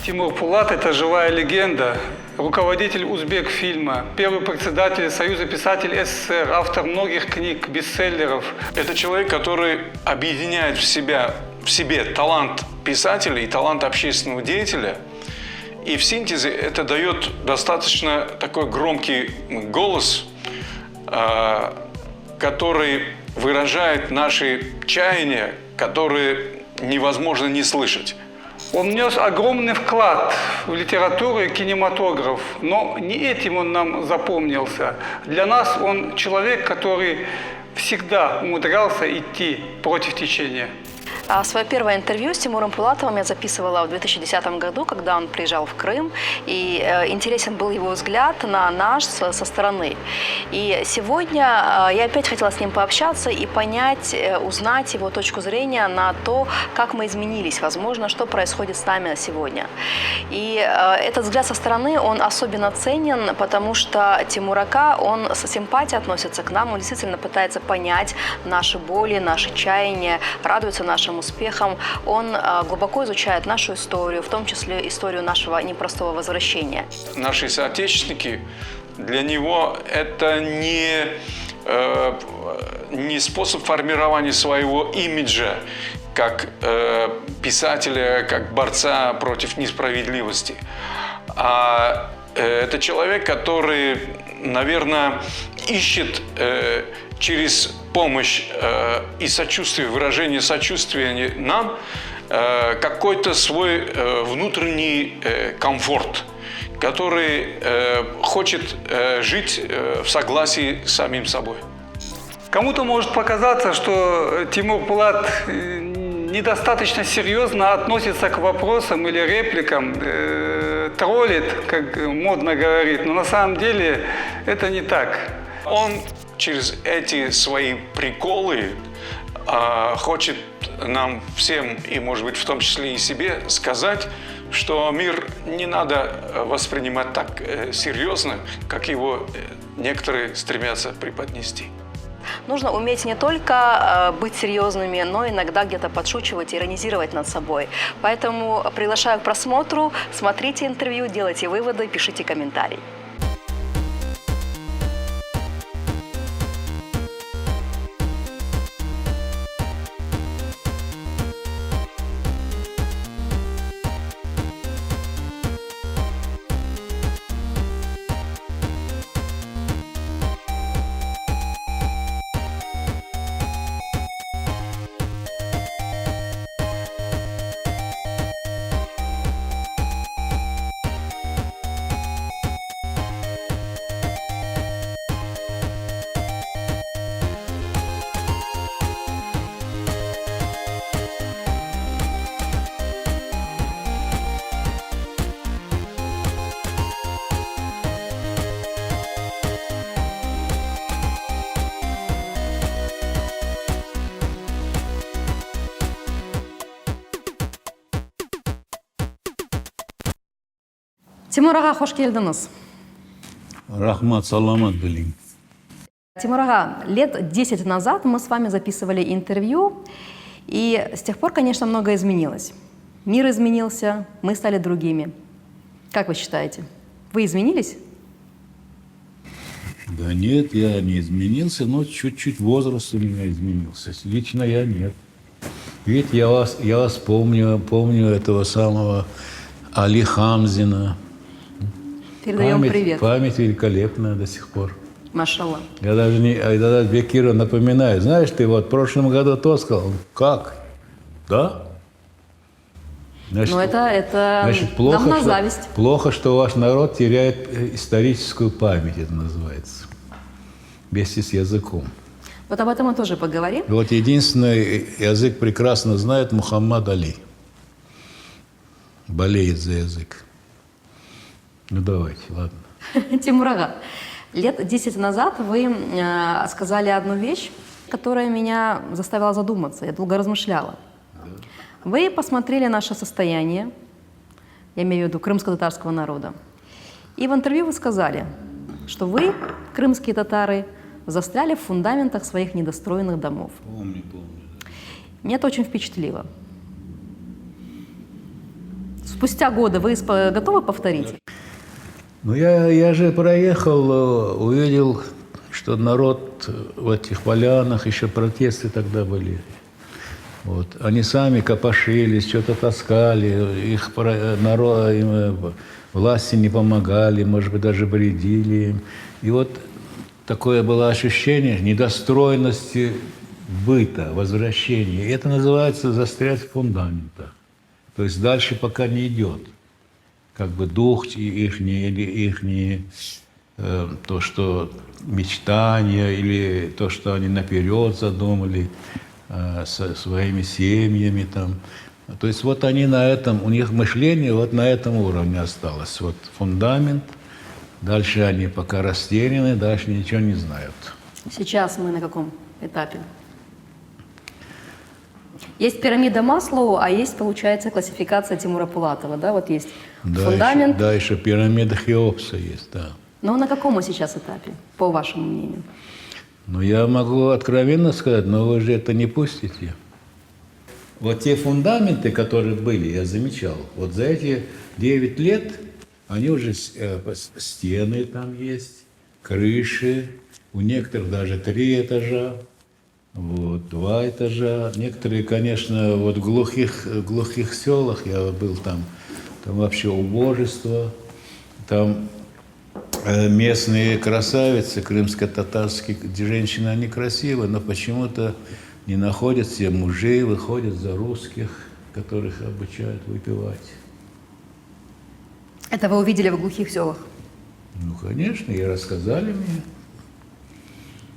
Тимур Пулат – это живая легенда, руководитель Узбекфильма, первый председатель Союза писателей СССР, автор многих книг, бестселлеров. Это человек, который объединяет в себе талант писателя и талант общественного деятеля. И в синтезе это дает достаточно такой громкий голос, который выражает наши чаяния, которые невозможно не слышать. Он внес огромный вклад в литературу и кинематограф, но не этим он нам запомнился. Для нас он человек, который всегда умудрялся идти против течения. Свое первое интервью с Тимуром Пулатовым я записывала в 2010 году, когда он приезжал в Крым, и интересен был его взгляд на нас со стороны. И сегодня я опять хотела с ним пообщаться и понять, узнать его точку зрения на то, как мы изменились, возможно, что происходит с нами сегодня. И этот взгляд со стороны, он особенно ценен, потому что Тимур Ака, он со симпатией относится к нам, он действительно пытается понять наши боли, наши чаяния, радуется нашим успехам. Он глубоко изучает нашу историю, в том числе историю нашего непростого возвращения. Наши соотечественники, для него это не способ формирования своего имиджа как писателя, как борца против несправедливости. А это человек, который, наверное, ищет через помощь и сочувствие, выражение сочувствия нам, какой-то свой внутренний комфорт, который хочет жить в согласии с самим собой. Кому-то может показаться, что Тимур Пулат недостаточно серьезно относится к вопросам или репликам, троллит, как модно говорит, но на самом деле это не так. Он через эти свои приколы хочет нам всем, и, может быть, в том числе и себе, сказать, что мир не надо воспринимать так серьезно, как его некоторые стремятся преподнести. Нужно уметь не только быть серьезными, но иногда где-то подшучивать, иронизировать над собой. Поэтому приглашаю к просмотру, смотрите интервью, делайте выводы, пишите комментарии. Тимур аға, хош келдіңіз. Рахмат, саламат білейін. Тимур аға, лет 10 назад мы с вами записывали интервью, и с тех пор, конечно, многое изменилось. Мир изменился, мы стали другими. Как вы считаете, вы изменились? Да нет, я не изменился, но чуть-чуть возраст у меня изменился. Лично я нет. Ведь я вас помню этого самого Али Хамзина. Передаем привет. Память великолепная до сих пор. Машаллах. Я даже Бекиру напоминаю. Знаешь, ты вот в прошлом году то сказал. Как? Да? Значит, но это значит, плохо, нам на зависть. Плохо, что ваш народ теряет историческую память, это называется. Вместе с языком. Вот об этом мы тоже поговорим. Вот единственный язык прекрасно знает Мухаммад Али. Болеет за язык. Ну давайте, ладно. Тимур ага, лет 10 назад вы сказали одну вещь, которая меня заставила задуматься. Я долго размышляла. Да. Вы посмотрели наше состояние, я имею в виду крымско-татарского народа, и в интервью вы сказали, что вы, крымские татары, застряли в фундаментах своих недостроенных домов. Помню. Меня это очень впечатлило. спустя годы вы готовы повторить? Ну, я же проехал, увидел, что народ в этих полянах, еще протесты тогда были. Вот. Они сами копошились, что-то таскали, их народ, им власти не помогали, может быть, даже вредили им. И вот такое было ощущение недостроенности быта, возвращения. И это называется застрять в фундаментах. То есть дальше пока не идет. Как бы дух ихний, или ихние, то, что мечтания, или то, что они наперед задумали со своими семьями там. То есть вот они на этом, у них мышление вот на этом уровне осталось. Вот фундамент, дальше они пока растеряны, дальше ничего не знают. Сейчас мы на каком этапе? Есть пирамида Маслоу, а есть, получается, классификация Тимура Пулатова, да? Вот есть фундамент. Да, еще пирамида Хеопса есть, да. Но на каком мы сейчас этапе, по вашему мнению? Ну, я могу откровенно сказать, но вы же это не пустите. Вот те фундаменты, которые были, я замечал, вот за эти 9 лет они уже стены там есть, крыши, у некоторых даже 3 этажа, вот, 2 этажа. Некоторые, конечно, вот в глухих селах, я был там вообще убожество, там местные красавицы, крымско-татарские женщины, они красивые, но почему-то не находят себе мужей, выходят за русских, которых обучают выпивать. Это вы увидели в глухих селах? Ну, конечно, и рассказали мне.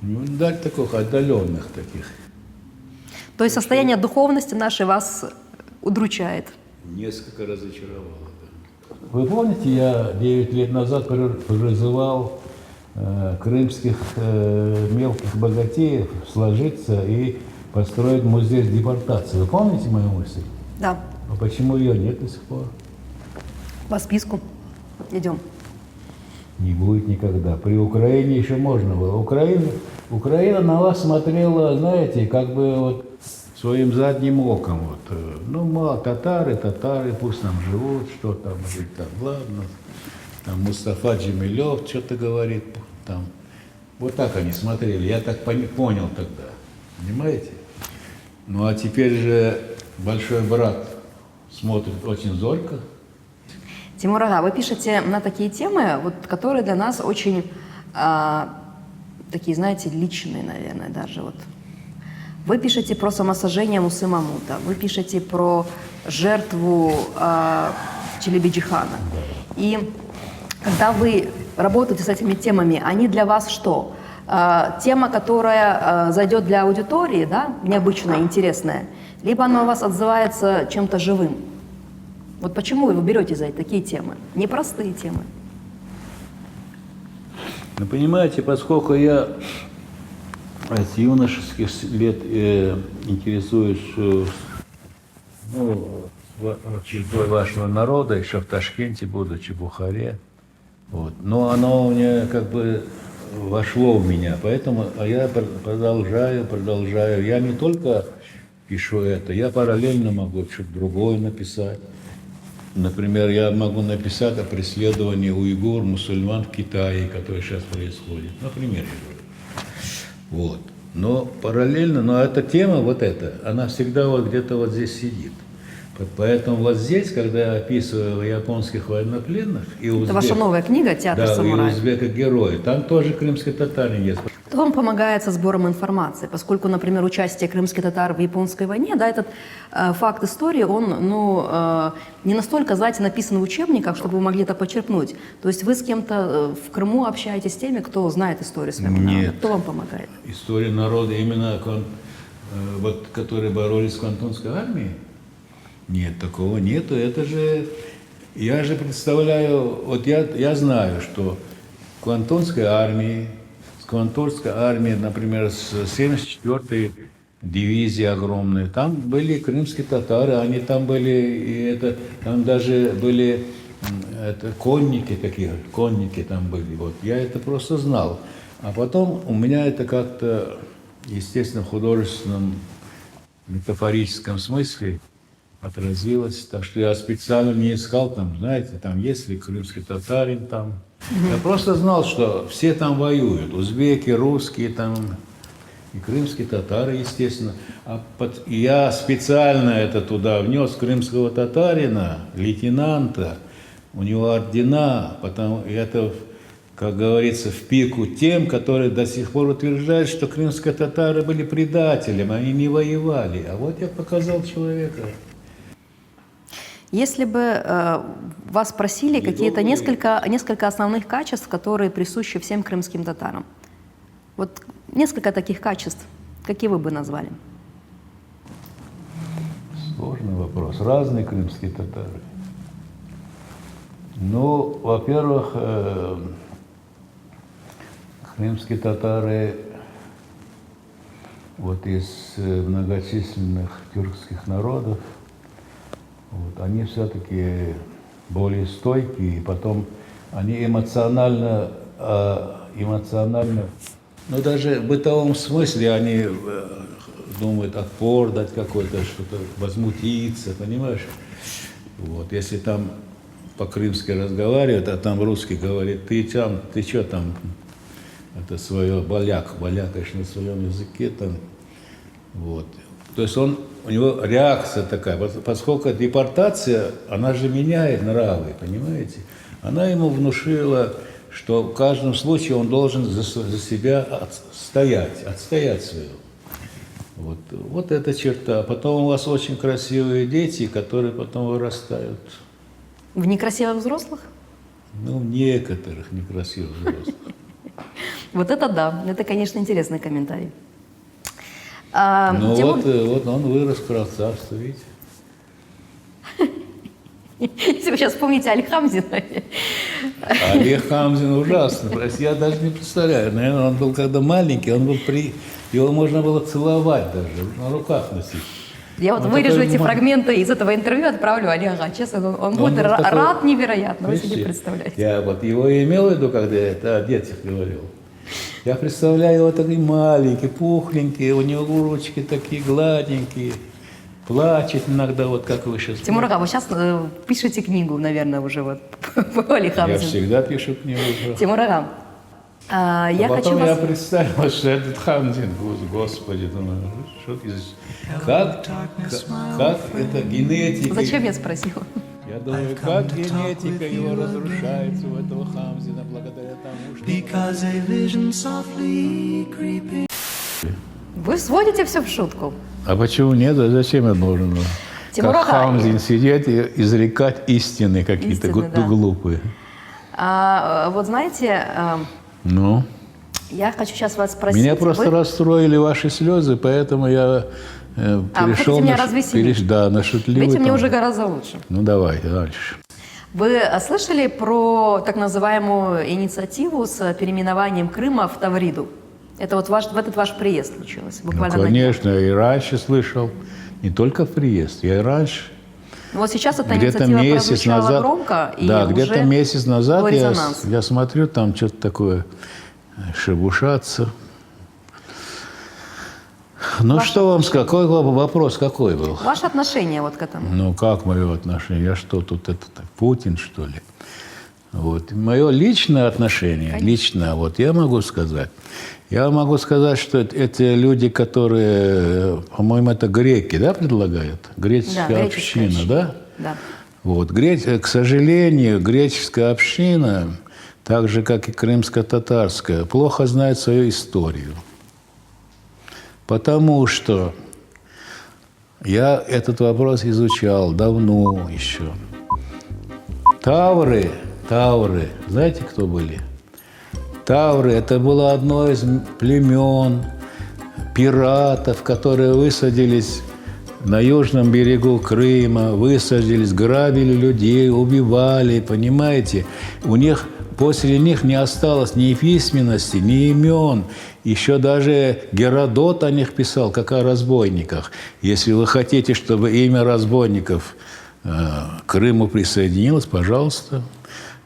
Ну, да, таких отдаленных таких. То есть состояние духовности нашей вас удручает? Несколько разочаровало, да. Вы помните, я 9 лет назад призывал крымских мелких богатеев сложиться и построить музей депортации. Вы помните мою мысль? Да. А почему ее нет до сих пор? По списку. Идем. Не будет никогда. При Украине еще можно было. Украина на вас смотрела, знаете, как бы вот своим задним оком. Вот. Ну, мало, татары, пусть там живут, что там, жить там, ладно. Там Мустафа Джемилев что-то говорит, там. Вот так они смотрели, я так понял тогда, понимаете? Ну, а теперь же большой брат смотрит очень зорко. Тимур Ага, вы пишете на такие темы, вот, которые для нас очень такие, знаете, личные, наверное, даже. Вот. Вы пишете про самосожжение Мусы Мамута, вы пишете про жертву Челеби-Джихана. И когда вы работаете с этими темами, они для вас что? Тема, которая зайдет для аудитории, да, необычная, интересная, либо она у вас отзывается чем-то живым? Вот почему вы берете за такие темы? Непростые темы. Ну, понимаете, поскольку я с юношеских лет интересуюсь судьбой вашего народа, еще в Ташкенте, будучи в Бухаре, вот. Но оно у меня как бы вошло в меня, поэтому я продолжаю. Я не только пишу это, я параллельно могу что-то другое написать. Например, я могу написать о преследовании уйгур, мусульман в Китае, которое сейчас происходит. Например, вот. Но параллельно, но эта тема, вот эта, она всегда вот где-то вот здесь сидит. Поэтому вот здесь, когда я описываю японских военнопленных и узбек, это ваша новая книга «Театр самурая». Да, и узбека-герои, там тоже крымский татарин есть. Кто вам помогает со сбором информации? Поскольку, например, участие крымских татар в японской войне, да, этот факт истории, он не настолько, знаете, написан в учебниках, чтобы вы могли это почерпнуть. То есть вы с кем-то в Крыму общаетесь с теми, кто знает историю своего народа? Нет. Кто вам помогает? История народа, именно вот, которые боролись с Квантунской армией? Нет, такого нету. Это же, я же представляю, вот я знаю, что Квантунской армии, Квантунской армии, например, с 74-й дивизии огромной, там были крымские татары, они там были, там даже были конники такие, конники там были. Вот, я это просто знал. А потом у меня это как-то, естественно, в художественном, метафорическом смысле отразилось. Так что я специально не искал там, знаете, там есть ли крымский татарин там. Я просто знал, что все там воюют. Узбеки, русские там, и крымские татары, естественно. И я специально это туда внес, крымского татарина, лейтенанта, у него ордена, потому это, как говорится, в пику тем, которые до сих пор утверждают, что крымские татары были предателем, они не воевали. А вот я показал человека. Если бы вас спросили какие-то несколько основных качеств, которые присущи всем крымским татарам, вот несколько таких качеств, какие вы бы назвали? Сложный вопрос. Разные крымские татары. Ну, во-первых, крымские татары вот из многочисленных тюркских народов, вот, они все-таки более стойкие, и потом они эмоционально, ну даже в бытовом смысле они думают отпор дать какой-то, что-то возмутиться, понимаешь? Вот, если там по-крымски разговаривают, а там русский говорит, ты что там, это свое балякаешь на своем языке там, вот. То есть у него реакция такая, поскольку депортация, она же меняет нравы, понимаете? Она ему внушила, что в каждом случае он должен за себя отстоять свое. Вот эта черта. Потом у вас очень красивые дети, которые потом вырастают. В некрасивых взрослых? Ну, в некоторых некрасивых взрослых. Вот это да, это, конечно, интересный комментарий. Ну вот он вырос в красавце, видите? Если вы сейчас вспомните Аль-Хамзина. Олег Хамзин ужасно. Я даже не представляю. Наверное, он был когда маленький, его можно было целовать даже, на руках носить. Я вот вырежу эти фрагменты из этого интервью, отправлю Олега. Честно, он будет рад невероятно, вы себе представляете. Я вот его имел в виду, когда я это о детях говорил. Я представляю его такой маленький, пухленький, у него ручки такие гладенькие, плачет иногда, вот как вы сейчас. Тимур Ага, вы сейчас пишете книгу, наверное, уже вот по Олегу Хамзину. Я всегда пишу книгу. Тимур Ага, я хочу потом вас... я представил, что этот Хамзин, господи, думаю, как это генетика. Зачем я спросила? Я думаю, как генетика его разрушается у этого Хамзина благодаря тому, что... Вы сводите все в шутку. А почему нет? А зачем я должен? Тимур как Ага, Хамзин сидеть и изрекать истины какие-то да. глупые. Вот знаете, Ну? я хочу сейчас вас спросить. Меня просто расстроили ваши слезы, поэтому я перешел хотите меня развеселить? на шутливый. Видите, мне там. уже гораздо лучше. Ну давай, дальше. Вы слышали про так называемую инициативу с переименованием Крыма в Тавриду? Это вот в этот ваш приезд случилось, буквально Ну, на днях. конечно, я и раньше слышал, не только в приезд, я и раньше. Ну, вот сейчас эта Где-то инициатива месяц прозвучала назад, громко, и да, уже где-то месяц назад был резонанс. я смотрю, там что-то такое шебушаться. Ну, что вам сказать, какой вопрос какой был? Ваше отношение вот к этому? Ну, как мое отношение? Я что, тут Путин, что ли? Вот. Мое личное отношение, лично, вот я могу сказать. Я могу сказать, что это люди, которые, по-моему, это греки, да, предлагают? Греческая община, да? Да. Вот. К сожалению, греческая община, так же, как и крымско-татарская, плохо знает свою историю. Потому что я этот вопрос изучал давно еще. Тавры, знаете, кто были? Тавры – это было одно из племен пиратов, которые высадились на южном берегу Крыма, высадились, грабили людей, убивали, понимаете? После них не осталось ни письменности, ни имен. Еще даже Геродот о них писал, как о разбойниках. Если вы хотите, чтобы имя разбойников к Крыму присоединилось, пожалуйста.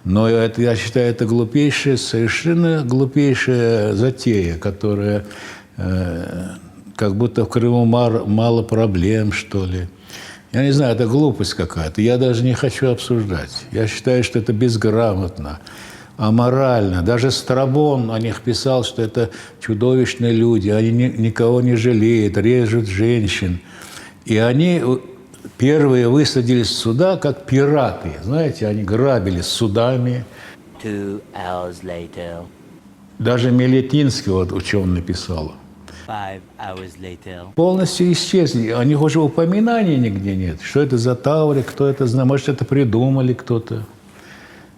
Но это, я считаю, это совершенно глупейшая затея, которая как будто в Крыму мало проблем, что ли. Я не знаю, это глупость какая-то. Я даже не хочу обсуждать. Я считаю, что это безграмотно, аморально. Даже Страбон о них писал, что это чудовищные люди. Они никого не жалеют, режут женщин. И они первые высадились сюда как пираты. Знаете, они грабили судами. 2 hours later, Даже Мелетинский, вот ученый, написал. 5 hours later, Полностью исчезли. О них уже упоминаний нигде нет. Что это за Таури, кто это знает? Может, это придумали кто-то.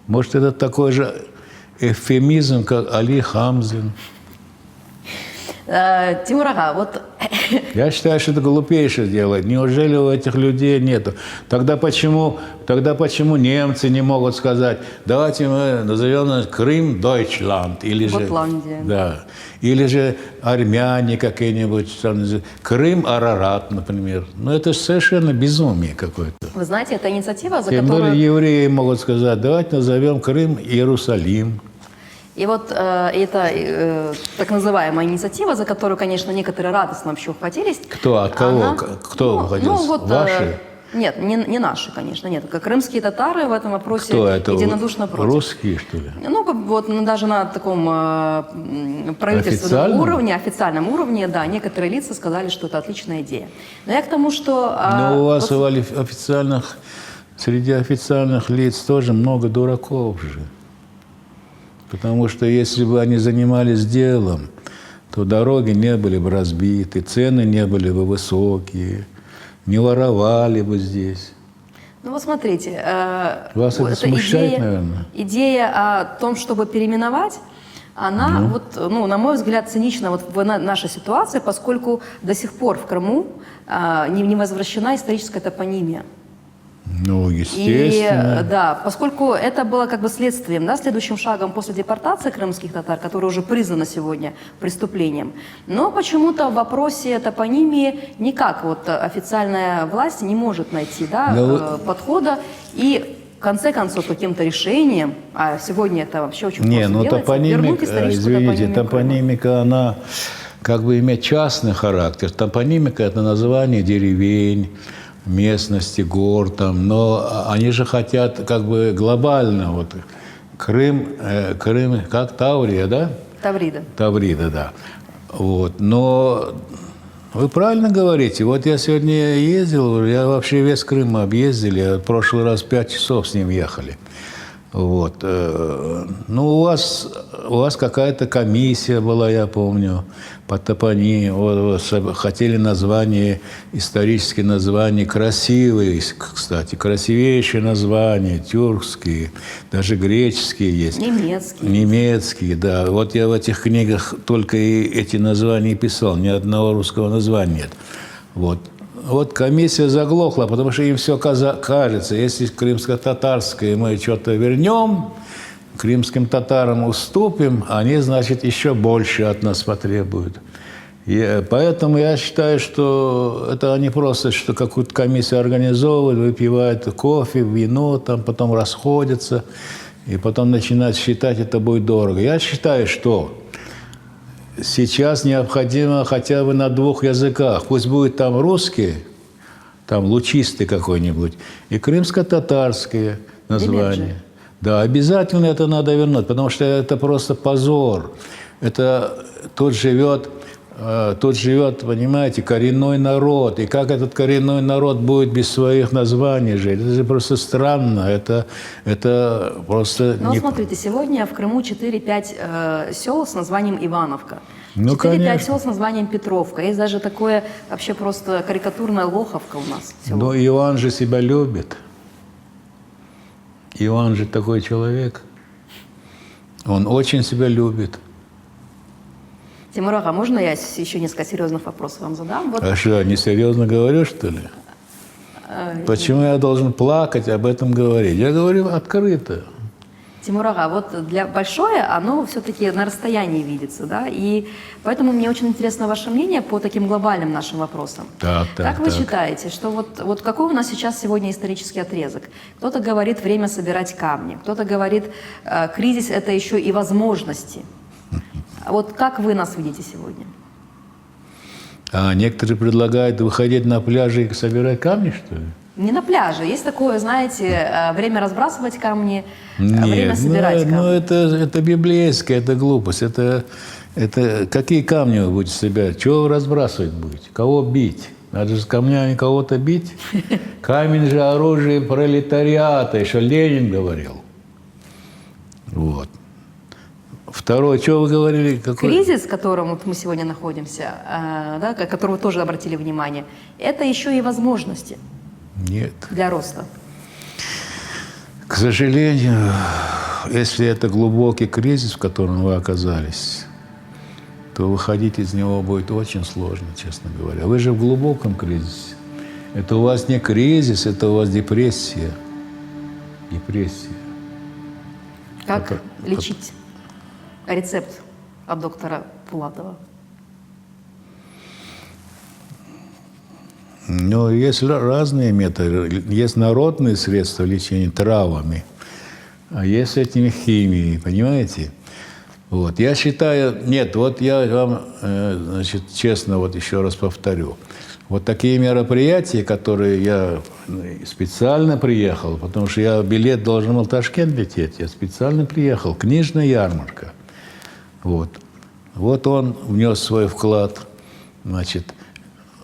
Может, это такой же эвфемизм, как Али Хамзин. Тимур Ага, вот Я считаю, что это глупейшее дело. Неужели у этих людей нету? Тогда почему немцы не могут сказать, давайте мы назовем Крым Deutschland, или же, Готландия. да, или же армяне какие-нибудь, Крым Арарат, например. Ну это же совершенно безумие какое-то. вы знаете, это инициатива, за Тем более которую... евреи могут сказать, давайте назовем Крым Иерусалим. И вот эта так называемая инициатива, за которую, конечно, некоторые радостно вообще ухватились. Кто? От кого? Кто ухватился? Ваши? Нет, не наши, конечно, нет. Как крымские татары в этом вопросе Кто это? единодушно против. Русские, что ли? Ну, вот даже на таком правительственном Официальном? уровне, официальном уровне, да, некоторые лица сказали, что это отличная идея. Но я к тому, что... Но у вас вот среди официальных лиц тоже много дураков же. Потому что если бы они занимались делом, то дороги не были бы разбиты, цены не были бы высокие, не воровали бы здесь. Ну вот смотрите, Вас это смущает, наверное? Идея о том, чтобы переименовать, она, вот, ну, на мой взгляд, цинична вот в нашей ситуации, поскольку до сих пор в Крыму не возвращена историческая топонимия. Ну, естественно. И да, поскольку это было как бы следствием, да, следующим шагом после депортации крымских татар, которая уже признана сегодня преступлением, но почему-то в вопросе топонимии никак вот официальная власть не может найти, да, подхода и в конце концов каким-то решением, а сегодня это вообще очень просто делается, вернуть историческую топонимику. Топонимика, она как бы имеет частный характер. Топонимика – это название деревень, местности, гор там, но они же хотят как бы глобально, вот Крым, как Таврия, да? Таврида. Таврида, да. Вот, но вы правильно говорите, вот я сегодня ездил, я вообще весь Крым объездили, в прошлый раз 5 часов с ним ехали. Вот. Ну, у вас какая-то комиссия была, я помню, по топонимии. Вот, хотели название, исторические названия, красивые, кстати, красивейшие названия, тюркские, даже греческие есть. Немецкие. Немецкие, да. Вот я в этих книгах только и эти названия писал, ни одного русского названия нет. Вот. Вот комиссия заглохла, потому что им все кажется, если крымско-татарское мы что-то вернем, крымским татарам уступим, они, значит, еще больше от нас потребуют. И поэтому я считаю, что это они просто что какую-то комиссию организовывают, выпивают кофе, вино, там потом расходятся, и потом начинают считать, это будет дорого. Я считаю, что сейчас необходимо хотя бы на 2 языках. Пусть будет там русский, там лучистый какой-нибудь, и крымско-татарское название. Да, обязательно это надо вернуть, потому что это просто позор. Это тут живет, понимаете, коренной народ. И как этот коренной народ будет без своих названий жить? Это же просто странно. Это просто... Ну, смотрите, сегодня в Крыму 4-5 сел с названием Ивановка. Ну, 4-5 сел с названием Петровка. Есть даже такое вообще просто карикатурная Лоховка у нас. Но Иван же себя любит. Иван же такой человек. Он очень себя любит. Тимур Ага, можно я еще несколько серьезных вопросов вам задам? Вот, А что, несерьезно говорю, что ли? Почему я должен плакать, об этом говорить? Я говорю открыто. Тимур Ага, вот для большое оно все-таки на расстоянии видится, да, и поэтому мне очень интересно ваше мнение по таким глобальным нашим вопросам. Как вы считаете, что вот какой у нас сейчас сегодня исторический отрезок? Кто-то говорит время собирать камни, кто-то говорит кризис – это еще и возможности. Вот как вы нас видите сегодня? А некоторые предлагают выходить на пляжи и собирать камни, что ли? Не на пляже. Есть такое, знаете, время разбрасывать камни, время Нет, собирать камни. это библейская, это глупость. Это какие камни вы будете собирать? Чего вы разбрасывать будете? Кого бить? Надо же с камнями кого-то бить. Камень же оружие пролетариата, еще Ленин говорил. Вот. Второе, что вы говорили? Какой? Кризис, в котором вот мы сегодня находимся, да, которого вы тоже обратили внимание, это еще и возможности Нет. для роста. К сожалению, если это глубокий кризис, в котором вы оказались, то выходить из него будет очень сложно, честно говоря. Вы же в глубоком кризисе. Это у вас не кризис, это у вас депрессия. Депрессия. Как лечить? Рецепт от доктора Пулатова. Ну, есть разные методы. Есть народные средства лечения травами, а есть этими химией, понимаете? Вот. Я считаю, нет, вот я вам, значит, честно вот еще раз повторю. Вот такие мероприятия, которые я специально приехал, потому что я билет должен был в Ташкент лететь, я специально приехал, книжная ярмарка. Вот. Вот он внес свой вклад, значит.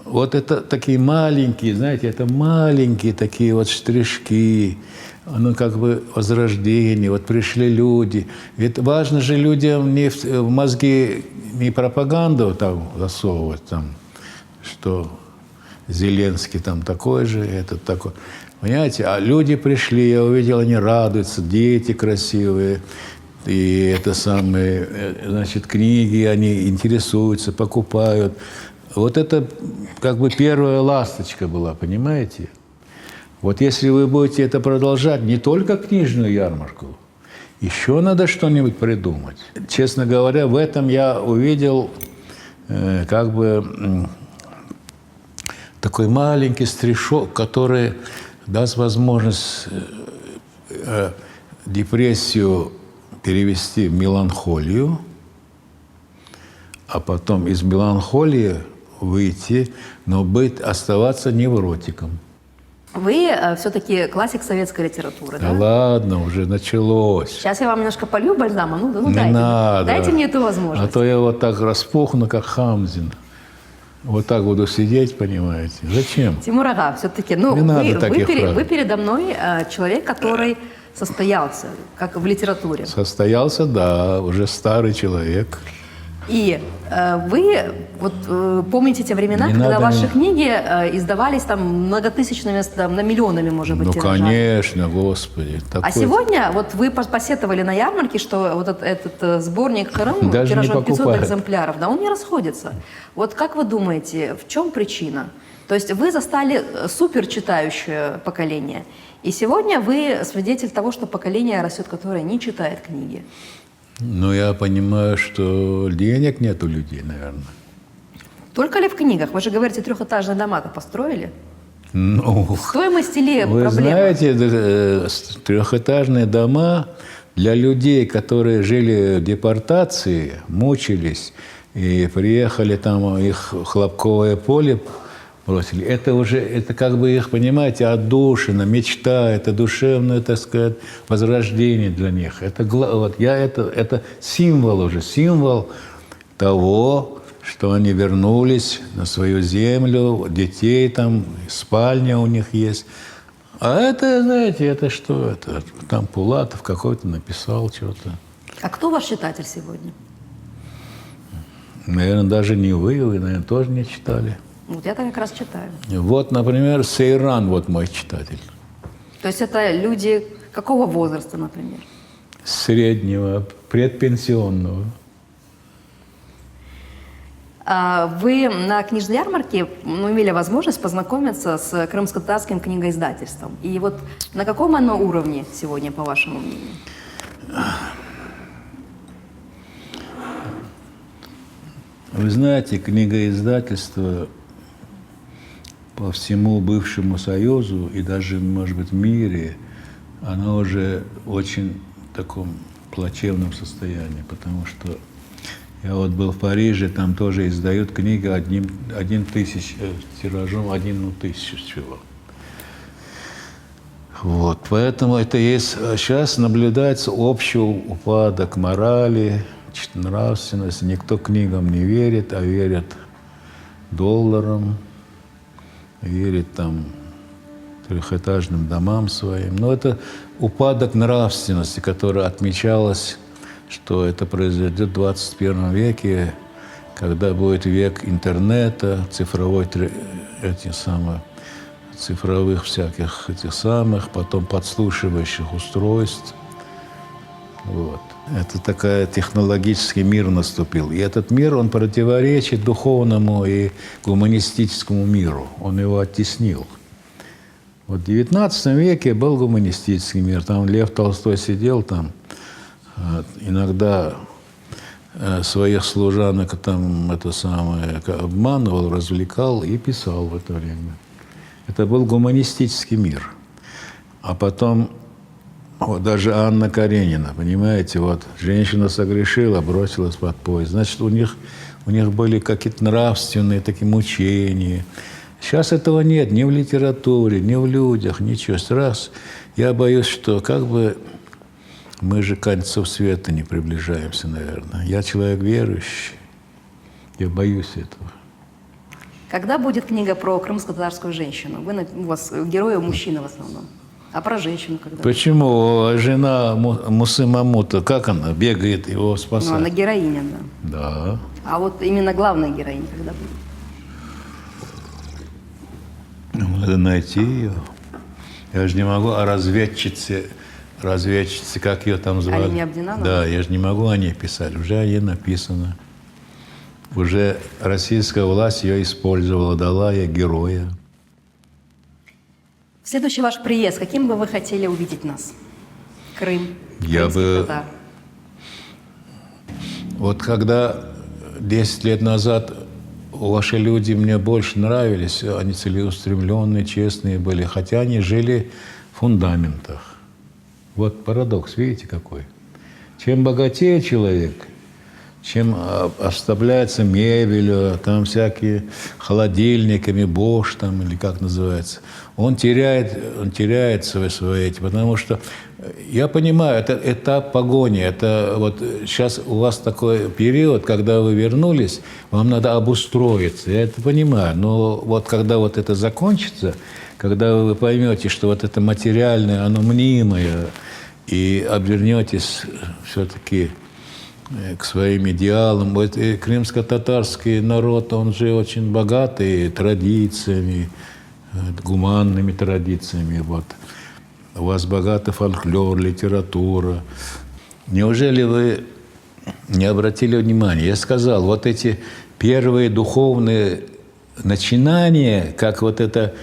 Вот это такие маленькие, знаете, это маленькие такие вот штришки, ну, как бы возрождение, вот пришли люди. Ведь важно же людям не в мозги не пропаганду там засовывать, там, что Зеленский там такой же, этот такой. Понимаете, а люди пришли, я увидел, они радуются, дети красивые, и это самые, значит, книги, они интересуются, покупают. Вот это как бы первая ласточка была, понимаете? Вот если вы будете это продолжать, не только книжную ярмарку, еще надо что-нибудь придумать. Честно говоря, в этом я увидел как бы такой маленький стришок, который даст возможность депрессию перевести в меланхолию, а потом из меланхолии выйти, но оставаться невротиком. Вы все-таки классик советской литературы, Да да? ладно, уже началось. Сейчас я вам немножко полью бальзама, ну Не дайте, надо. дайте мне эту возможность. А то я вот так распухну, как Хамзин. Вот так буду сидеть, понимаете. Зачем? Тимур Ага, все-таки, ну, Не надо таких фраз. вы передо мной человек, который состоялся, как в литературе. Состоялся, да, уже старый человек. И вы вот помните те времена, Не когда надо ваши мне. книги издавались там многотысячными, там, на миллионами, может быть, Ну, тиражами. конечно, господи. А такой- сегодня вот вы посетовали на ярмарке, что вот этот сборник Крым Даже не тиражом 500 покупают. экземпляров, да, он не расходится. Вот как вы думаете, в чем причина? То есть вы застали супер читающее поколение, и сегодня вы свидетель того, что поколение растет, которое не читает книги. Ну, я понимаю, что денег нет у людей, наверное. Только ли в книгах? Вы же говорите, трехэтажные дома-то построили. Ну, Стоимость или вы проблема? знаете, трехэтажные дома для людей, которые жили в депортации, мучились, и приехали там, их хлопковое поле бросили. Это уже, это как бы их, понимаете, отдушина, мечта, это душевное, так сказать, возрождение для них. Это, вот это символ уже, символ того, что они вернулись на свою землю, детей там, спальня у них есть. А это, знаете, это что? Это там Пулатов какой-то написал что-то. А кто ваш читатель сегодня? Наверное, даже не вы, наверное, тоже не читали. Вот я-то как раз читаю. Вот, например, Сейран, вот мой читатель. То есть это люди какого возраста, например? Среднего, предпенсионного. Вы на книжной ярмарке имели возможность познакомиться с крымско-татарским книгоиздательством. И вот на каком оно уровне сегодня, по вашему мнению? Вы знаете, книгоиздательство по всему бывшему Союзу и даже, может быть, в мире, оно уже в очень таком плачевном состоянии, потому что я вот был в Париже, там тоже издают книги тиражом 1 тысячу всего. Вот, поэтому это есть, сейчас наблюдается общий упадок морали, нравственности. Никто книгам не верит, а верят долларам, верит там трехэтажным домам своим. Но это упадок нравственности, который отмечалось, что это произойдет в 21 веке, когда будет век интернета, цифровых всяких этих самых, потом подслушивающих устройств. Вот. Это такой технологический мир наступил. И этот мир, он противоречит духовному и гуманистическому миру. Он его оттеснил. Вот в XIX веке был гуманистический мир. Там Лев Толстой сидел, там иногда своих служанок там обманывал, развлекал и писал в это время. Это был гуманистический мир. А потом вот даже Анна Каренина, понимаете, вот женщина согрешила, бросилась под поезд. Значит, у них были какие-то нравственные такие мучения. Сейчас этого нет ни в литературе, ни в людях, ничего. Раз я боюсь, что как бы мы же к концу света не приближаемся, наверное. Я человек верующий, я боюсь этого. Когда будет книга про крымско-татарскую женщину? У вас герои мужчины в основном. А про женщину когда? Почему? Жена Мусы Мамута, как она бегает его спасать? Ну, она героиня, да. Да. А вот именно главная героиня когда будет? Надо найти ее. Я же не могу о разведчице, как ее там звали? Алине Абдинановой? Да, я же не могу о ней писать. Уже о ней написано. Уже российская власть ее использовала, дала ей героя. В следующий ваш приезд, каким бы вы хотели увидеть нас? Крым, Я крымских бы... татар. Вот когда 10 лет назад ваши люди мне больше нравились, они целеустремленные, честные были, хотя они жили в фундаментах. Вот парадокс, видите какой? Чем богатее человек, чем обставляется мебелью, там всякие холодильниками, Бош там, или как называется, он теряет свои эти, потому что я понимаю, это этап погони, это вот сейчас у вас такой период, когда вы вернулись, вам надо обустроиться, я это понимаю, но вот когда вот это закончится, когда вы поймете, что вот это материальное, оно мнимое, и обернетесь все-таки к своим идеалам. Вот крымско-татарский народ, он же очень богатый традициями, гуманными традициями. Вот. У вас богатый фольклор, литература. Неужели вы не обратили внимания? Я сказал, вот эти первые духовные начинания, как вот это,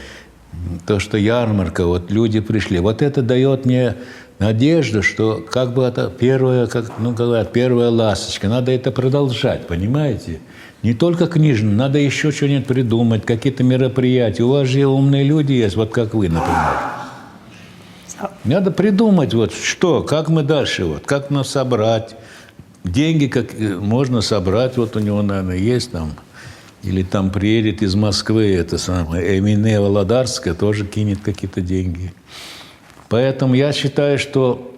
то, что ярмарка, вот люди пришли, вот это дает мне надежду, что как бы это первая, как говорят, первая ласточка. Надо это продолжать, понимаете? Не только книжно, надо еще что-нибудь придумать, какие-то мероприятия. У вас же умные люди есть, вот как вы, например. Надо придумать, вот что, как мы дальше, вот, как нас собрать. Деньги как можно собрать, вот у него, наверное, есть там. Или там приедет из Москвы это самое Эмине Володарская, тоже кинет какие-то деньги. Поэтому я считаю, что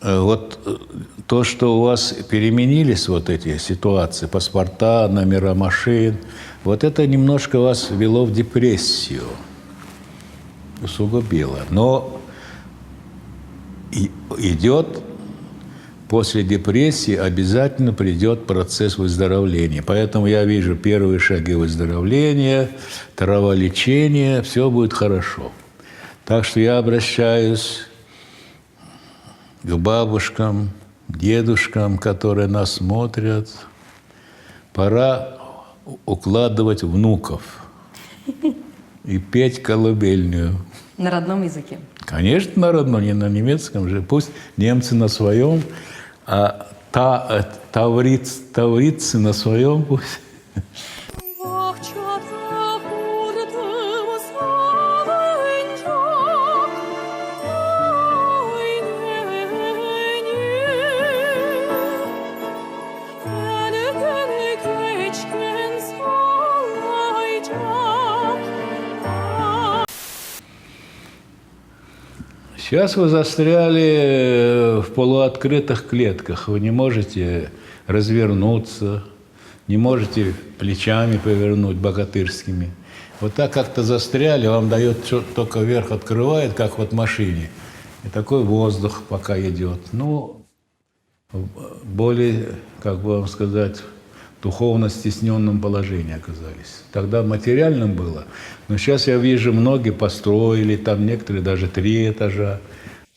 вот то, что у вас переменились вот эти ситуации, паспорта, номера машин, вот это немножко вас ввело в депрессию, усугубило. Но идет, после депрессии обязательно придет процесс выздоровления. Поэтому я вижу первые шаги выздоровления, траволечения, все будет хорошо. Так что я обращаюсь к бабушкам, дедушкам, которые нас смотрят. Пора укладывать внуков и петь колыбельную. На родном языке. Конечно, на родном, не на немецком же. Пусть немцы на своем, а таврицы на своем пусть. Сейчас вы застряли в полуоткрытых клетках. Вы не можете развернуться, не можете плечами повернуть богатырскими. Вот так как-то застряли, вам дает только вверх открывает, как вот в машине. И такой воздух пока идет. Ну, более, как бы вам сказать, духовно стесненном положении оказались. Тогда материальным было, но сейчас я вижу, многие построили, там некоторые даже 3 этажа.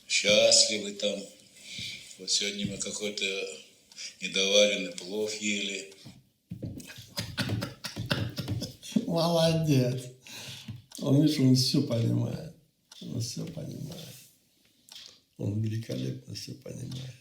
Счастливы там. Вот сегодня мы какой-то недоваренный плов ели. Молодец. Он, видишь, он все понимает. Он все понимает. Он великолепно все понимает.